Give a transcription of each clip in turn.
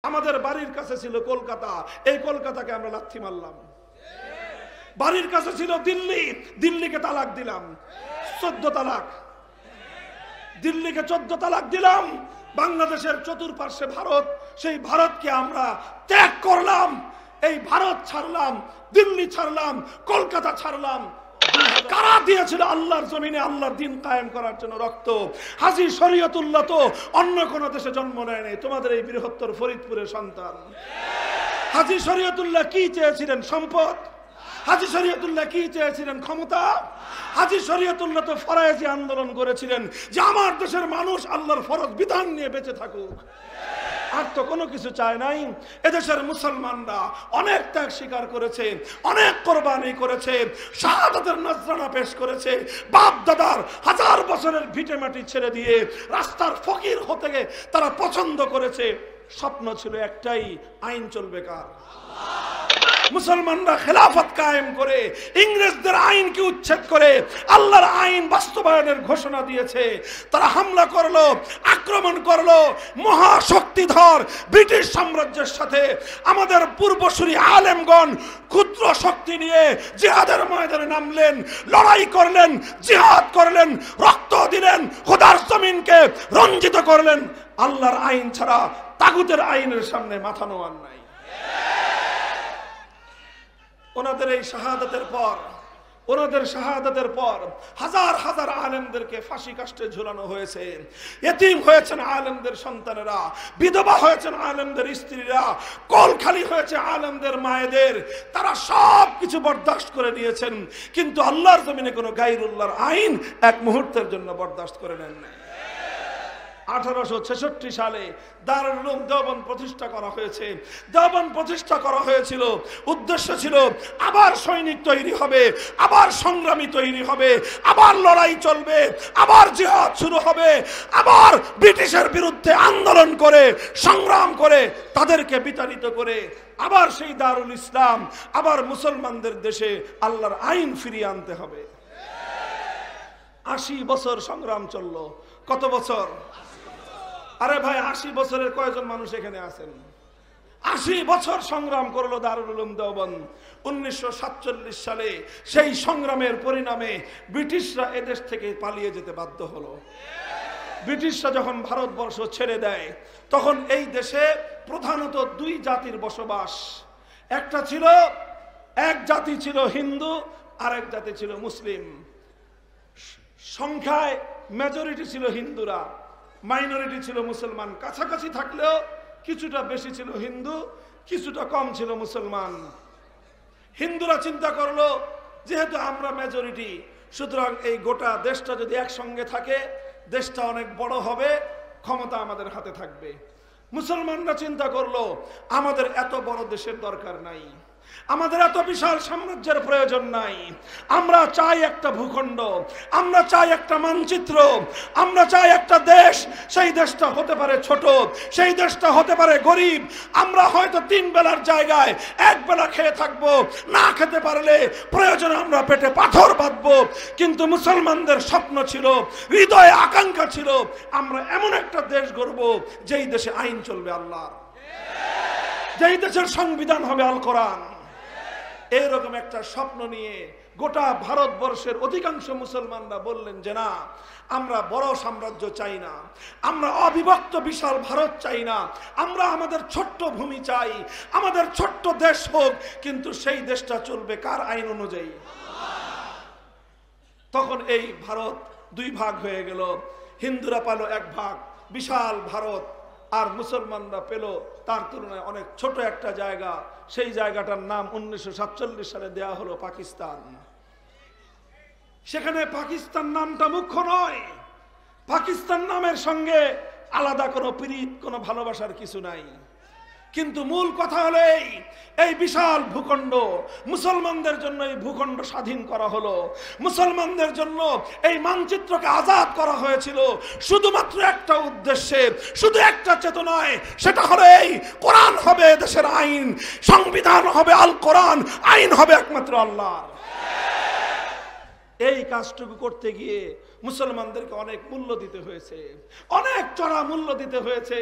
আমাদের বাড়ির কাছে ছিল কলকাতা, এই কলকাতাকে আমরা লাথি মারলাম। বাড়ির কাছে ছিল দিল্লি, দিল্লিকে তালাক দিলাম, 14 তালাক। দিল্লিকে 14 তালাক দিলাম। বাংলাদেশের চতুর্পার্শ্বে ভারত, সেই ভারতকে আমরা ত্যাগ করলাম। এই ভারত ছাড়লাম, দিল্লি ছাড়লাম, কলকাতা ছাড়লাম। কারা দিয়েছিল আল্লাহর জমিনে আল্লাহর দিন কায়েম করার জন্য রক্ত? হাজী শরীয়তুল্লাহ তো অন্য কোন দেশে জন্ম নেয় নাই, তোমাদের এই বৃহত্তর ফরিদপুরের সন্তান। হাজী শরীয়তুল্লাহ কি চেয়েছিলেন? সম্পদ। হাজী শরীয়তুল্লাহ কি চেয়েছিলেন? ক্ষমতা। হাজী শরীয়তুল্লাহ তো ফরায়েজি আন্দোলন করেছিলেন যে আমার দেশের মানুষ আল্লাহর ফরজ বিধান নিয়ে বেঁচে থাকুক, আর তো কোনো কিছু চায় নাই। এদেশের মুসলমানরা অনেক ত্যাগ স্বীকার করেছে, অনেক কোরবানি করেছে, শাহাদাতের নজরানা পেশ করেছে, বাপ দাদার 1000 বছরের ভিটে মাটি ছেড়ে দিয়ে রাস্তার ফকির হতে তারা পছন্দ করেছে। স্বপ্ন ছিল একটাই, আইন চলবে কার? মুসলমানরা খেলাফত কায়েম করে ইংরেজদের আইনকে উচ্ছেদ করে আল্লাহর আইন বাস্তবায়নের ঘোষণা দিয়েছে। তারা হামলা করলো, আক্রমণ করলো। মহাশক্তিধর ব্রিটিশ সাম্রাজ্যের সাথে আমাদের পূর্বসূরি আলেমগণ ক্ষুদ্র শক্তি নিয়ে জিহাদের ময়দানে নামলেন, লড়াই করলেন, জিহাদ করলেন, রক্ত দিলেন, খোদার জমিনকে রঞ্জিত করলেন। আল্লাহর আইন ছাড়া তাগুতের আইনের সামনে মাথা নোয়ান নাই। ওনাদের এই শাহাদাতের পর হাজার হাজার আলেমদেরকে ফাঁসি কাস্টে ঝুলানো হয়েছে। এতিম হয়েছেন আলেমদের সন্তানেরা, বিধবা হয়েছেন আলেমদের স্ত্রীরা, কোল খালি হয়েছে আলেমদের মায়েদের। তারা সব কিছু বরদাস্ত করে নিয়েছেন, কিন্তু আল্লাহর জমিনে কোনো গায়রুল্লাহর আইন এক মুহূর্তের জন্য বরদাস্ত করে নেন না। 1866 সালে দারুল উলুম দেওবন্দ প্রতিষ্ঠা করা হয়েছে। দেওবন্দ প্রতিষ্ঠা করা হয়েছিল, উদ্দেশ্য ছিল আবার সৈনিক তৈরি হবে, আবার সংগ্রামী তৈরি হবে, আবার লড়াই চলবে, আবার জিহাদ শুরু হবে, আবার ব্রিটিশের বিরুদ্ধে আন্দোলন করে সংগ্রাম করে তাদেরকে বিতাড়িত করে আবার সেই দারুল ইসলাম, আবার মুসলমানদের দেশে আল্লাহর আইন ফিরিয়ে আনতে হবে। 80 বছর সংগ্রাম চললো। কত বছর? আরে ভাই, 80 বছরের কয়জন মানুষ এখানে আছেন? 80 বছর সংগ্রাম করলো দারুল উলুম দেওবন্দ। 1947 সালে সেই সংগ্রামের পরিণামে ব্রিটিশরা এদেশ থেকে পালিয়ে যেতে বাধ্য হলো। ব্রিটিশরা যখন ভারতবর্ষ ছেড়ে দেয়, তখন এই দেশে প্রধানত 2 জাতির বসবাস। এক জাতি ছিল হিন্দু, আর এক জাতি ছিল মুসলিম। সংখ্যায় মেজরিটি ছিল হিন্দুরা, মাইনরিটি ছিল মুসলমান। কাছাকাছি থাকলেও কিছুটা বেশি ছিল হিন্দু, কিছুটা কম ছিল মুসলমান। হিন্দুরা চিন্তা করলো যেহেতু আমরা মেজরিটি, সুতরাং এই গোটা দেশটা যদি একসঙ্গে থাকে দেশটা অনেক বড় হবে, ক্ষমতা আমাদের হাতে থাকবে। মুসলমানরা চিন্তা করলো আমাদের এত বড় দেশের দরকার নাই, আমাদের এত বিশাল সাম্রাজ্যের প্রয়োজন নাই। আমরা চাই একটা ভূখণ্ড, আমরা চাই একটা মানচিত্র, আমরা চাই একটা দেশ। সেই দেশটা হতে পারে ছোট, সেই দেশটা হতে পারে গরিব। আমরা হয়তো 3 বেলার জায়গায় 1 বেলা খেয়ে থাকবো, না খেতে পারলে প্রয়োজনে আমরা পেটে পাথর বাঁধবো। কিন্তু মুসলমানদের স্বপ্ন ছিল, হৃদয়ে আকাঙ্ক্ষা ছিল, আমরা এমন একটা দেশ গড়ব যেই দেশে আইন চলবে আল্লাহর, যেই দেশের সংবিধান হবে আল কোরআন। এইরকম একটা স্বপ্ন নিয়ে গোটা ভারতবর্ষের অধিকাংশ মুসলমানরা বললেন যে না, আমরা বড় সাম্রাজ্য চাই না, আমরা অবিভক্ত বিশাল ভারত চাই না, আমরা আমাদের ছোট্ট ভূমি চাই, আমাদের ছোট্ট দেশ হোক, কিন্তু সেই দেশটা চলবে কার আইন অনুযায়ী। তখন এই ভারত 2 ভাগ হয়ে গেল। হিন্দুরা পেল 1 ভাগ, বিশাল ভারত, আর মুসলমানরা পেল তার তুলনায় অনেক ছোট একটা জায়গা। সেই জায়গাটার নাম 1947 সালে দেয়া হলো পাকিস্তান। সেখানে পাকিস্তান নামটা মুখ্য নয়, পাকিস্তান নামের সঙ্গে আলাদা কোনো প্রীতি, কোনো ভালোবাসার কিছু নাই। কিন্তু মূল কথা হলো এই বিশাল ভূখণ্ড, মুসলমানদের জন্য এই ভূখণ্ড স্বাধীন করা হলো, মুসলমানদের জন্য এই মানচিত্রকে আজাদ করা হয়েছিল শুধুমাত্র একটা উদ্দেশ্যে, শুধু একটা চেতনায়। সেটা হলো এই কোরআন হবে দেশের আইন, সংবিধান হবে আল কোরআন, আইন হবে একমাত্র আল্লাহর। এই কাজটুকু করতে গিয়ে মুসলমানদেরকে অনেক মূল্য দিতে হয়েছে, অনেক চড়া মূল্য দিতে হয়েছে।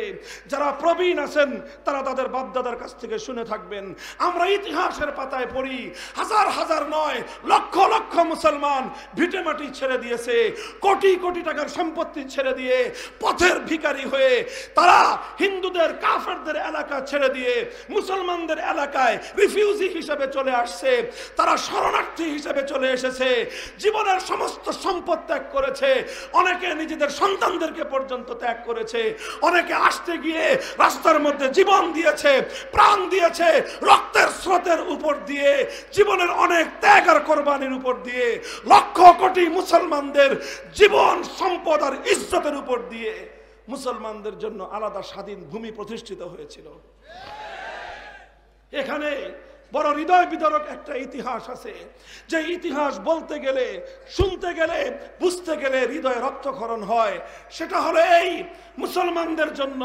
যারা প্রবীণ আছেন তারা তাদের বাপদাদার কাছ থেকে শুনে থাকবেন। আমরা ইতিহাসের পাতায় পড়ি, হাজার হাজার নয়, লক্ষ লক্ষ মুসলমান ভিটেমাটি ছেড়ে দিয়েছে, কোটি কোটি টাকার সম্পত্তি ছেড়ে দিয়ে পথের ভিখারি হয়ে তারা হিন্দুদের কাফেরদের এলাকা ছেড়ে দিয়ে মুসলমানদের এলাকায় রিফিউজি হিসেবে চলে আসছে। তারা শরণার্থী হিসেবে চলে এসেছে, জীবনের সমস্ত সম্পদ ত্যাগ করেছে, অনেকে নিজেদের সন্তানদেরকে পর্যন্ত ত্যাগ করেছে, অনেকে আসতে গিয়ে রাস্তার মধ্যে জীবন দিয়েছে, প্রাণ দিয়েছে, রক্তের স্রোতের উপর দিয়ে, জীবনের অনেক ত্যাগ আর কোরবানির উপর দিয়ে, লক্ষ কোটি মুসলমানদের জীবন সম্পদ আর ইজ্জতের উপর দিয়ে মুসলমানদের জন্য আলাদা স্বাধীন ভূমি প্রতিষ্ঠিত হয়েছিল। এখানে বড় হৃদয় বিদারক একটা ইতিহাস আছে, যে ইতিহাস বলতে গেলে, শুনতে গেলে, বুঝতে গেলে হৃদয় রক্তক্ষরণ হয়। সেটা হলো এই, মুসলমানদের জন্য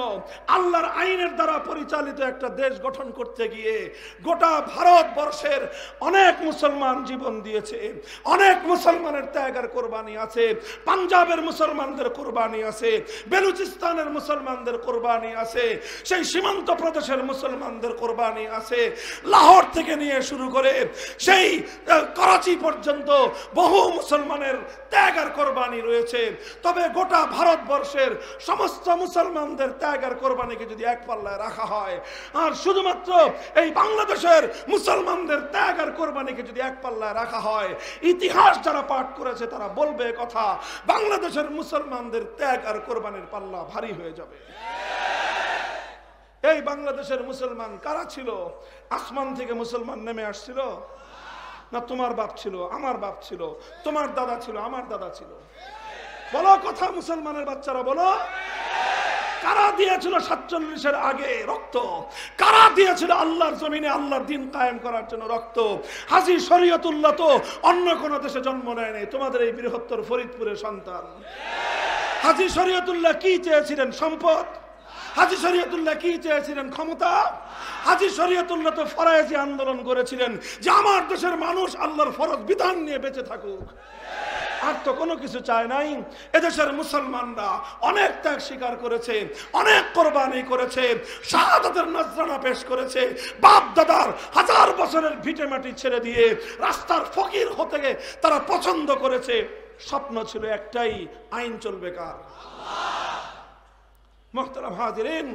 আল্লাহর আইনের দ্বারা পরিচালিত একটা দেশ গঠন করতে গিয়ে গোটা ভারতবর্ষের অনেক মুসলমান জীবন দিয়েছে, অনেক মুসলমানের ত্যাগ আর কোরবানি আছে। পাঞ্জাবের মুসলমানদের কোরবানি আছে, বেলুচিস্তানের মুসলমানদের কোরবানি আছে, সেই সীমান্ত প্রদেশের মুসলমানদের কোরবানি আছে। লাহোর থেকে নিয়ে শুরু করে সেই করাচি পর্যন্ত বহু মুসলমানের ত্যাগ আর কোরবানি রয়েছে। তবে গোটা ভারতবর্ষের সমস্ত মুসলমানদের ত্যাগ আর কোরবানিকে যদি এক পাল্লায় রাখা হয়, আর শুধুমাত্র এই বাংলাদেশের মুসলমানদের ত্যাগ আর কোরবানিকে যদি এক পাল্লায় রাখা হয়, ইতিহাস যারা পাঠ করেছে তারা বলবে কথা, বাংলাদেশের মুসলমানদের ত্যাগ আর কোরবানির পাল্লা ভারী হয়ে যাবে। এই বাংলাদেশের মুসলমান কারা ছিল? আসমান থেকে মুসলমান নেমে আসছিল না? তোমার বাপ ছিল, আমার বাপ ছিল, তোমার দাদা ছিল, আমার দাদা ছিল? বলো কথা, মুসলমানের বাচ্চারা বলো। কারা দিয়েছিল 47-এর আগে রক্ত? কারা দিয়েছিল আল্লাহর জমিনে আল্লাহর দ্বীন কায়েম করার জন্য রক্ত? হাজী শরীয়তুল্লাহ তো অন্য কোন দেশে জন্ম নেয় নাই, তোমাদের এই বৃহত্তর ফরিদপুরের সন্তান। হাজী শরীয়তুল্লাহ কি চেয়েছিলেন? সম্পদ। হাজী শরীয়তুল্লাহ কি চেয়েছিলেন? ক্ষমতা। হাজী শরীয়তুল্লাহ তো ফরায়েজি আন্দোলন করেছিলেন যে আমার দেশের মানুষ আল্লাহর ফরজ বিধান নিয়ে বেঁচে থাকুক, আর তো কোনো কিছু চায় নাই। এদেশের মুসলমানরা অনেক ত্যাগ স্বীকার করেছে, অনেক কোরবানি করেছে, শাহাদাতের নজরানা পেশ করেছে, বাপ দাদার হাজার বছরের ভিটে মাটি ছেড়ে দিয়ে রাস্তার ফকির হতে তারা পছন্দ করেছে। স্বপ্ন ছিল একটাই, আইন চলবে কার? মুহতারাম হাজিরিন,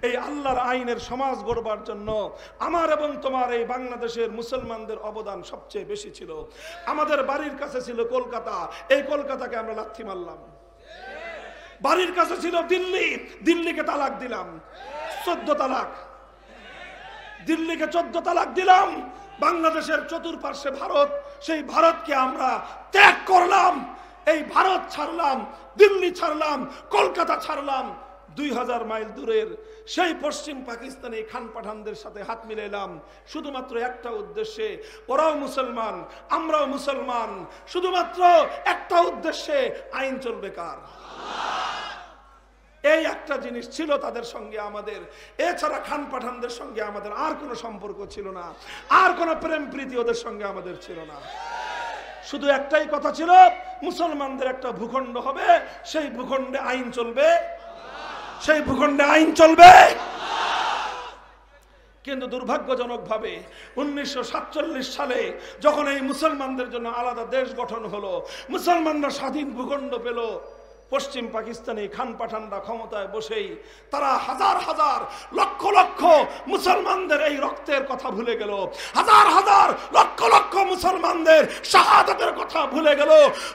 এই আল্লাহর আইনের সমাজ গড়বার জন্য আমার এবং তোমার এই বাংলাদেশের মুসলমানদের অবদান সবচেয়ে বেশি ছিল। আমাদের বাড়ির কাছে ছিল কলকাতা, এই কলকাতাকে আমরা লাথি মারলাম। বাড়ির কাছে ছিল দিল্লি, দিল্লিকে তালাক দিলাম, 14 তালাক। দিল্লিকে 14 তালাক দিলাম। বাংলাদেশের চতুর্পার্শ্বে ভারত, সেই ভারতকে আমরা ত্যাগ করলাম। এই ভারত ছাড়লাম, দিল্লি ছাড়লাম, কলকাতা ছাড়লাম, 2000 মাইল দূরের সেই পশ্চিম পাকিস্তানি খান পাঠানদের সাথে হাত মিলাইলাম শুধুমাত্র একটা উদ্দেশ্যে, ওরাও মুসলমান, আমরাও মুসলমান, শুধুমাত্র একটা উদ্দেশ্যে, আইন চলবে কার? এই একটা জিনিস ছিল তাদের সঙ্গে আমাদের। এছাড়া খান পাঠানদের সঙ্গে আমাদের আর কোনো সম্পর্ক ছিল না, আর কোনো প্রেম প্রীতি ওদের সঙ্গে আমাদের ছিল না। শুধু একটাই কথা ছিল, মুসলমানদের একটা ভূখণ্ড হবে, সেই ভূখণ্ডে আইন চলবে, সেই ভূখণ্ডে আইন চলবে। কিন্তু দুর্ভাগ্যজনকভাবে 1947 সালে যখন এই মুসলমানদের জন্য আলাদা দেশ গঠন হলো, মুসলমানরা স্বাধীন ভূখণ্ড পেল, পশ্চিম পাকিস্তানি খান পাঠানরা ক্ষমতায় বসেই তারা হাজার হাজার লক্ষ লক্ষ মুসলমানদের এই রক্তের কথা ভুলে গেল, হাজার হাজার লক্ষ লক্ষ মুসলমানদের শাহাদাতের কথা ভুলে গেল,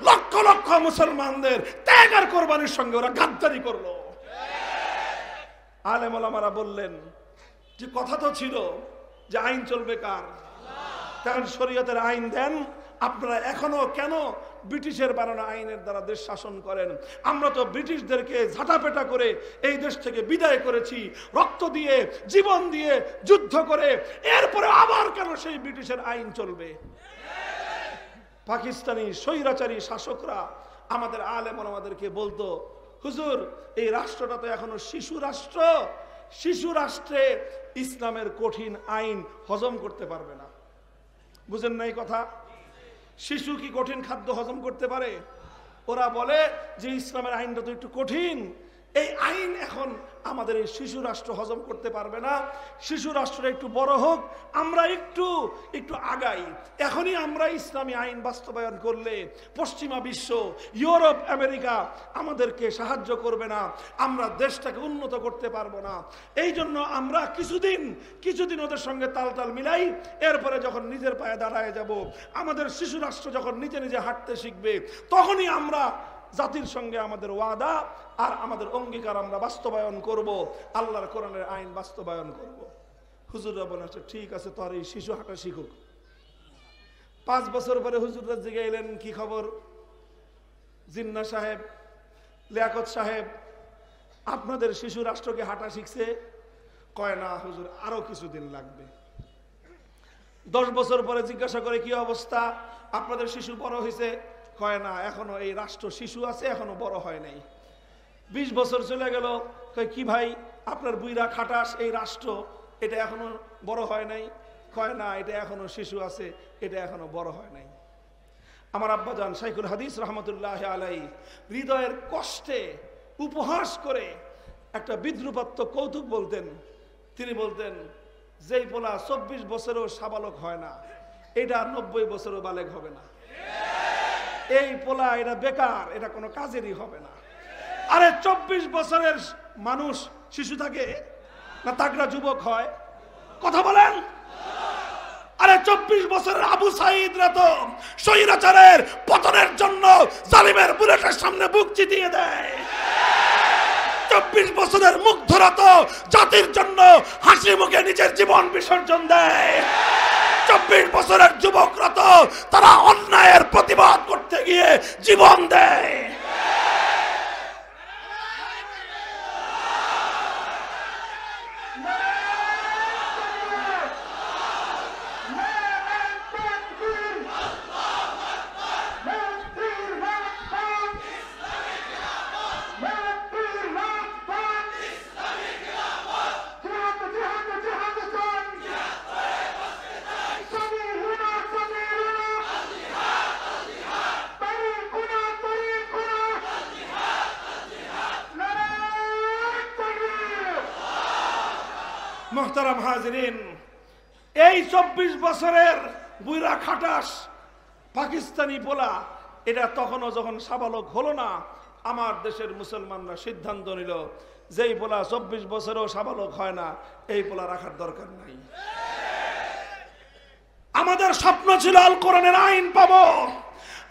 লক্ষ লক্ষ মুসলমানদের ত্যাগ আর কোরবানির সঙ্গে ওরা গাদ্দারি করলো। আলেম ওলামারা বললেন যে কথা তো ছিল যে আইন চলবে কার? কারণ শরীয়তের আইন দেন আপনারা, এখনো কেন ব্রিটিশের বানানো আইনের দ্বারা দেশ শাসন করেন? আমরা তো ব্রিটিশদেরকে ঝাঁটাপেটা করে এই দেশ থেকে বিদায় করেছি, রক্ত দিয়ে, জীবন দিয়ে, যুদ্ধ করে, এরপরে আবার কেন সেই ব্রিটিশের আইন চলবে? পাকিস্তানি স্বৈরাচারী শাসকরা আমাদের আলেম ওলামাদেরকে বলতো, হুজুর এই রাষ্ট্রটা তো এখনো শিশু রাষ্ট্র, শিশু রাষ্ট্রে ইসলামের কঠিন আইন হজম করতে পারবে না। বুঝেন নাই কথা? শিশু কি কঠিন খাদ্য হজম করতে পারে? ওরা বলে যে ইসলামের আইনটা তো একটু কঠিন, এই আইন এখন আমাদের এই শিশু রাষ্ট্র হজম করতে পারবে না, শিশু রাষ্ট্রটা একটু বড় হোক, আমরা একটু আগাই। এখনই আমরা ইসলামী আইন বাস্তবায়ন করলে পশ্চিমা বিশ্ব, ইউরোপ, আমেরিকা আমাদেরকে সাহায্য করবে না, আমরা দেশটাকে উন্নত করতে পারবো না। এই জন্য আমরা কিছুদিন ওদের সঙ্গে তাল মিলাই, এরপরে যখন নিজের পায়ে দাঁড়ায় যাব, আমাদের শিশু রাষ্ট্র যখন নিজে নিজে হাঁটতে শিখবে, তখনই আমরা জাতির সঙ্গে আমাদের ওয়াদা আর আমাদের অঙ্গীকার আমরা বাস্তবায়ন করব, আল্লাহর কোরআনের আইন বাস্তবায়ন করব। হুজুররা বলে, ঠিক আছে, তোর এই শিশু হাঁটা শিখুক। 5 বছর পরে হুজুররা জিগে এলেন, কি খবর জিন্না সাহেব, লিয়াকত সাহেব, আপনাদের শিশু রাষ্ট্রকে হাঁটা শিখছে? কয় না হুজুর, আরো কিছুদিন লাগবে। 10 বছর পরে জিজ্ঞাসা করে, কি অবস্থা, আপনাদের শিশু বড় হয়েছে? কয় না, এখনো এই রাষ্ট্র শিশু আছে, এখনো বড় হয় নাই। 20 বছর চলে গেল, কয় কি ভাই, আপনার বুইরা খাটাস এই রাষ্ট্র, এটা এখনো বড় হয় নাই? কয় না, এটা এখনো শিশু আছে, এটা এখনো বড় হয় নাই। আমার আব্বাজান শাইখুল হাদিস রহমতুল্লাহ আলাইহি হৃদয়ের কষ্টে উপহাস করে একটা বিদ্রুপাত্মক কৌতুক বলতেন। তিনি বলতেন, যেই পোলা 24 বছরেও সাবালক হয় না, এটা 90 বছরও বালেগ হবে না। এই পোলা এটা বেকার, এটা কোনো কাজেরই হবে না। আরে 24 বছরের মানুষ শিশু থাকে না, তাগড়া যুবক হয়? কথা বলেন। আরে 24 বছরের আবু সাঈদরা তো স্বৈরাচারের পতনের জন্য জালিমের বুলেটের সামনে বুক চিতিয়ে দেয়। 24 বছরের মুগ্ধরা তো জাতির জন্য হাসি মুখে নিজের জীবন বিসর্জন দেয়। 24 বছরের যুবকরা তো তারা অন্যায়ের প্রতিবাদ করতে গিয়ে জীবন দেয়। মোহতারাম হাজিরিন, এই 24 বছরের বুইরা খাটাস পাকিস্তানি পোলা, এটা তখনও যখন সাবালক হলো না, আমার দেশের মুসলমানরা সিদ্ধান্ত নিল, যেই পোলা 24 বছরেও সাবালক হয় না, এই পোলা রাখার দরকার নাই। আমাদের স্বপ্ন ছিল আল কোরআনের আইন পাবো,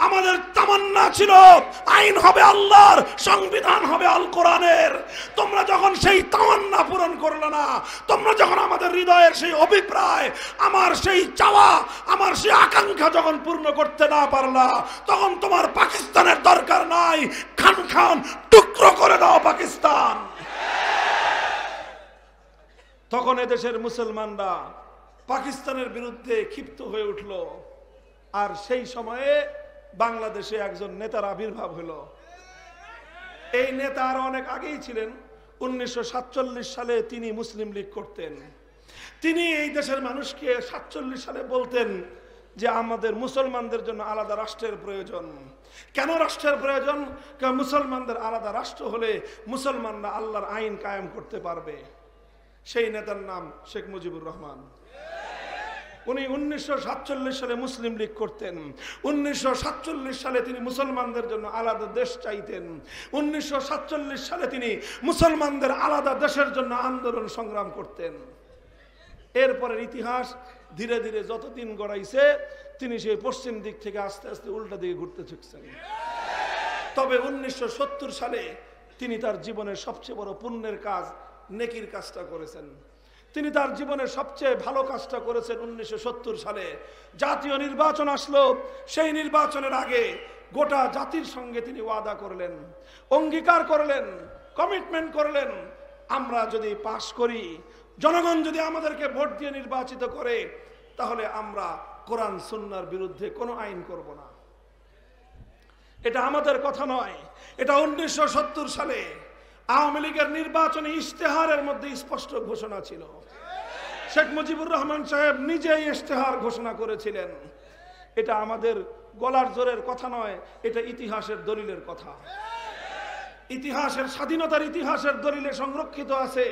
আমাদের তামান্না ছিল আইন হবে আল্লাহর, সংবিধান হবে আল কোরআনের। তোমরা যখন সেই তামান্না পূরণ করলে না, তোমরা যখন আমাদের হৃদয়ের সেই অভিপ্রায়, আমার সেই চাওয়া, আমার সেই আকাঙ্ক্ষা যখন পূর্ণ করতে না পারলা, তখন তোমার পাকিস্তানের দরকার নাই। খান খান টুকরো করে দাও পাকিস্তান। তখন এদেশের মুসলমানরা পাকিস্তানের বিরুদ্ধে ক্ষিপ্ত হয়ে উঠল। আর সেই সময়ে বাংলাদেশে একজন নেতার আবির্ভাব হলো। এই নেতা আরো অনেক আগেই ছিলেন। 1947 সালে তিনি মুসলিম লীগ করতেন। তিনি এই দেশের মানুষকে 47 সালে বলতেন যে আমাদের মুসলমানদের জন্য আলাদা রাষ্ট্রের প্রয়োজন। কেন রাষ্ট্রের প্রয়োজন? কারণ মুসলমানদের আলাদা রাষ্ট্র হলে মুসলমানরা আল্লাহর আইন কায়েম করতে পারবে। সেই নেতার নাম শেখ মুজিবুর রহমান। উনি 1947 সালে মুসলিম লীগ করতেন। 1947 সালে তিনি মুসলমানদের জন্য আলাদা দেশ চাইতেন। 1947 সালে তিনি মুসলমানদের আলাদা দেশের জন্য আন্দোলন সংগ্রাম করতেন। এরপরের ইতিহাস ধীরে ধীরে যতদিন গড়াইছে, তিনি সেই পশ্চিম দিক থেকে আস্তে আস্তে উল্টা দিকে ঘুরতে শিখছেন। তবে 1970 সালে তিনি তার জীবনের সবচেয়ে বড় পুণ্যের কাজ, নেকির কাজটা করেছেন। তিনি তার জীবনের সবচেয়ে ভালো কাজটা করেছেন 1970 সালে। জাতীয় নির্বাচন আসলো, সেই নির্বাচনের আগে গোটা জাতির সঙ্গে তিনি ওয়াদা করলেন, অঙ্গীকার করলেন, কমিটমেন্ট করলেন, আমরা যদি পাশ করি, জনগণ যদি আমাদেরকে ভোট দিয়ে নির্বাচিত করে, তাহলে আমরা কোরআন সুন্নাহর বিরুদ্ধে কোনো আইন করব না। এটা আমাদের কথা নয়, এটা 1970 সালে আওয়ামী লীগের নির্বাচনী ইশতেহারের মধ্যে স্পষ্ট ঘোষণা ছিল। শেখ মুজিবুর রহমান সাহেব নিজেই ইশতেহার ঘোষণা করেছিলেন। এটা আমাদের গলার জোরের কথা নয়, এটা ইতিহাসের দলিলের কথা। ইতিহাসের স্বাধীনতার ইতিহাসের দলিলে সংরক্ষিত আছে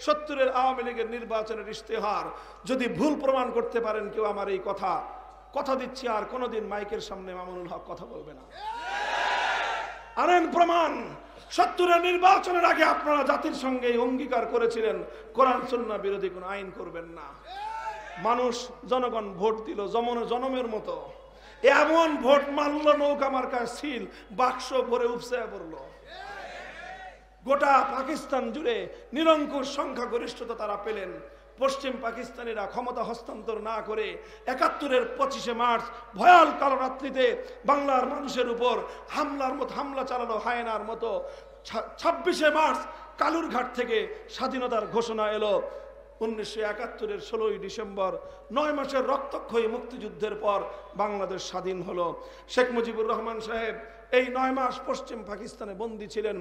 70-এর আওয়ামী লীগের নির্বাচনের ইশতেহার। যদি ভুল প্রমাণ করতে পারেন কেউ আমার এই কথা দিচ্ছি আর কোনোদিন মাইকের সামনে মামুনুল হক কথা বলবে না। আনেন প্রমাণ। 70-এর নির্বাচনের আগে আপনারা জাতির সঙ্গে অঙ্গীকার করেছিলেন কোরআন সুন্নাহ বিরোধী কোনো আইন করবেন না। মানুষ জনগণ ভোট দিল জনমের মতো, এমন ভোট মারল নৌকা মার্কা সিল বাক্স ভরে উপসায় পড়ল। গোটা পাকিস্তান জুড়ে নিরঙ্কুশ সংখ্যাগরিষ্ঠতা তারা পেলেন। পশ্চিম পাকিস্তানিরা ক্ষমতা হস্তান্তর না করে 71-এর 25শে মার্চ ভয়াল কালো রাত্রিতে বাংলার মানুষের উপর হামলা চালালো হায়নার মতো। 26শে মার্চ কালুরঘাট থেকে স্বাধীনতার ঘোষণা এলো। 1971-এর 16ই ডিসেম্বর 9 মাসের রক্তক্ষয়ী মুক্তিযুদ্ধের পর বাংলাদেশ স্বাধীন হলো। শেখ মুজিবুর রহমান সাহেব এই 9 মাস পশ্চিম পাকিস্তানে বন্দী ছিলেন।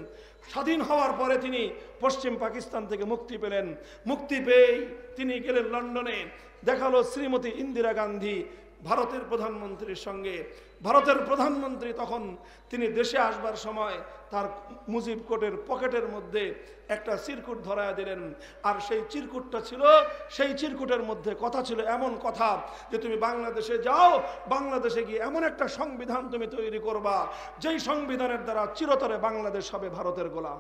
স্বাধীন হওয়ার পরে তিনি পশ্চিম পাকিস্তান থেকে মুক্তি পেলেন। মুক্তি পেয়ে তিনি গেলেন লন্ডনে। দেখালো শ্রীমতী ইন্দিরা গান্ধী ভারতের প্রধানমন্ত্রীর সঙ্গে। ভারতের প্রধানমন্ত্রী তখন তিনি দেশে আসবার সময় তার মুজিব কোটের পকেটের মধ্যে একটা চিরকুট ধরায় দিলেন। আর সেই চিরকুটটা ছিল, সেই চিরকুটের মধ্যে কথা ছিল, এমন কথা যে তুমি বাংলাদেশে যাও, বাংলাদেশে গিয়ে এমন একটা সংবিধান তুমি তৈরি করবা যেই সংবিধানের দ্বারা চিরতরে বাংলাদেশ হবে ভারতের গোলাম।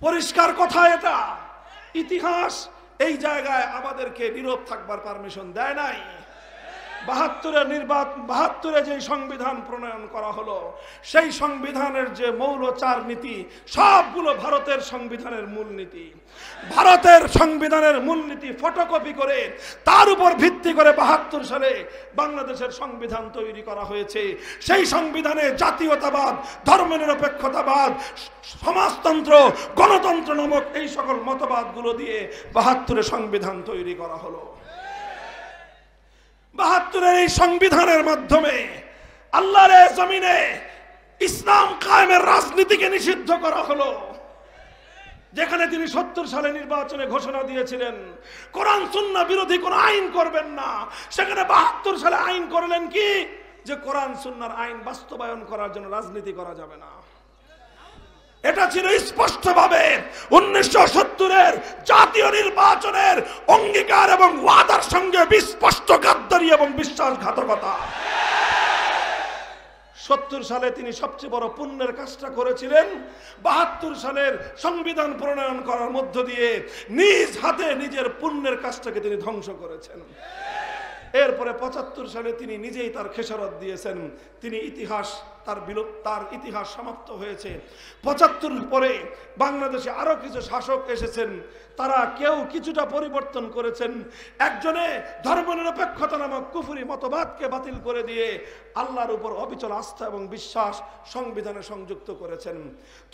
পরিষ্কার কথা এটা। ইতিহাস এই জায়গায় আমাদেরকে নীরব থাকবার পারমিশন দেয় নাই। 72-এ যে সংবিধান প্রণয়ন করা হলো, সেই সংবিধানের যে মৌল 4 নীতি সবগুলো ভারতের সংবিধানের মূলনীতি। ভারতের সংবিধানের মূলনীতি ফটোকপি করে তার উপর ভিত্তি করে 72 সালে বাংলাদেশের সংবিধান তৈরি করা হয়েছে। সেই সংবিধানে জাতীয়তাবাদ, ধর্মনিরপেক্ষতাবাদ, সমাজতন্ত্র, গণতন্ত্র নামক এই সকল মতবাদগুলো দিয়ে 72-এ সংবিধান তৈরি করা হলো। 72-এর এই সংবিধানের মাধ্যমে আল্লাহর জমিনে ইসলাম কায়েমের রাজনীতিকে নিষিদ্ধ করা হলো। যেখানে তিনি 70 সালে নির্বাচনে ঘোষণা দিয়েছিলেন কোরআন সুন্নাহ বিরোধী কোন আইন করবেন না, সেখানে 72 সালে আইন করলেন কি যে কোরআন সুন্নাহর আইন বাস্তবায়ন করার জন্য রাজনীতি করা যাবে না। এটা ছিল স্পষ্টভাবে 1970-এর জাতীয় নির্বাচনের অঙ্গীকার এবং ওয়াদার সঙ্গে বিস্পষ্ট গাদ্দারি এবং বিশ্বাসঘাতকতা। 70 সালে তিনি সবচেয়ে বড় পুণ্যের কাজটা করেছিলেন। 72 সালের সংবিধান প্রণয়ন করার মধ্য দিয়ে নিজ হাতে নিজের পুণ্যের কাজটাকে তিনি ধ্বংস করেছেন। এরপরে 75 সালে তিনি নিজেই তার খেসারত দিয়েছেন। তিনি তার ইতিহাস সমাপ্ত হয়েছে। 75 পরে বাংলাদেশে আরো কিছু শাসক এসেছেন, তারা কেউ কিছুটা পরিবর্তন করেছেন। একজনে ধর্মনিরপেক্ষতা নামক কুফরি মতবাদকে বাতিল করে দিয়ে আল্লাহর উপর অবিচল আস্থা এবং বিশ্বাস সংবিধানে সংযুক্ত করেছেন।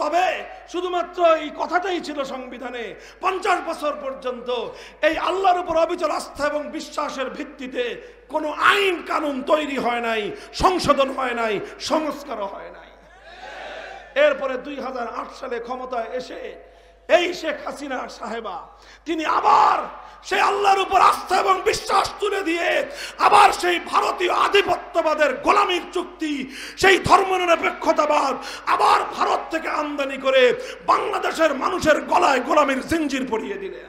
তবে শুধুমাত্র এই কথাটাই ছিল সংবিধানে। 50 বছর পর্যন্ত এই আল্লাহর উপর অবিচল আস্থা এবং বিশ্বাসের ভিত্তিতে কোনো আইন কানুন তৈরি হয় নাই, সংশোধন হয় নাই, সংস্কারও হয় নাই। এরপরে 2008 সালে ক্ষমতায় এসে এই শেখ হাসিনা সাহেবা তিনি আবার সেই আল্লাহর উপর আস্থা এবং বিশ্বাস তুলে দিয়ে আবার সেই ভারতীয় আধিপত্যবাদের গোলামির চুক্তি, সেই ধর্মনিরপেক্ষতাবাদ আবার ভারত থেকে আমদানি করে বাংলাদেশের মানুষের গলায় গোলামির জিঞ্জির পরিয়ে দিলেন।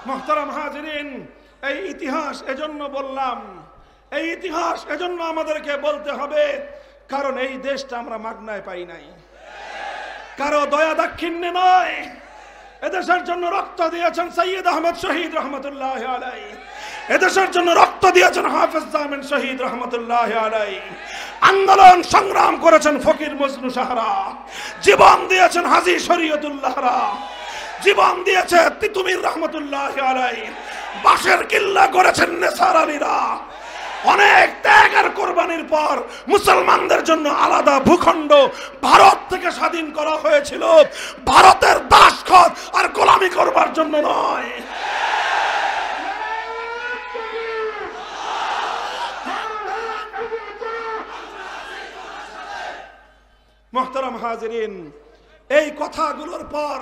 মোহতারাম হাজিরিন, এই ইতিহাস এজন্য বললাম, এই ইতিহাস এজন্য আমাদেরকে বলতে হবে, কারণ এই দেশটা আমরা মাগনায় পাই নাই, কারো দয়া দাক্ষিণ্যে নয়। এদেশের জন্য রক্ত দিয়েছেন সৈয়দ আহমদ শহীদ রহমতুল্লাহ আলাইহি, এদেশের জন্য রক্ত দিয়েছেন হাফেজ জামিন শহীদ রহমতুল্লাহ আলাইহি, আন্দোলন সংগ্রাম করেছেন ফকির মজনু সাহারা, জীবন দিয়েছেন হাজী শরীয়তুল্লাহরা, জীবন দিয়েছে তিতুমির রহমতুল্লাহ আলাইহি, বাঁশের কিল্লা করেছেন নেসার আলীরা। অনেক ত্যাগ আর কোরবানির পর মুসলমানদের জন্য আলাদা ভূখণ্ড ভারত থেকে স্বাধীন করা হয়েছিল, ভারতের দাসখত আর গোলামি করবার জন্য নয়। মুহতারাম হাজিরিন, এই কথাগুলোর পর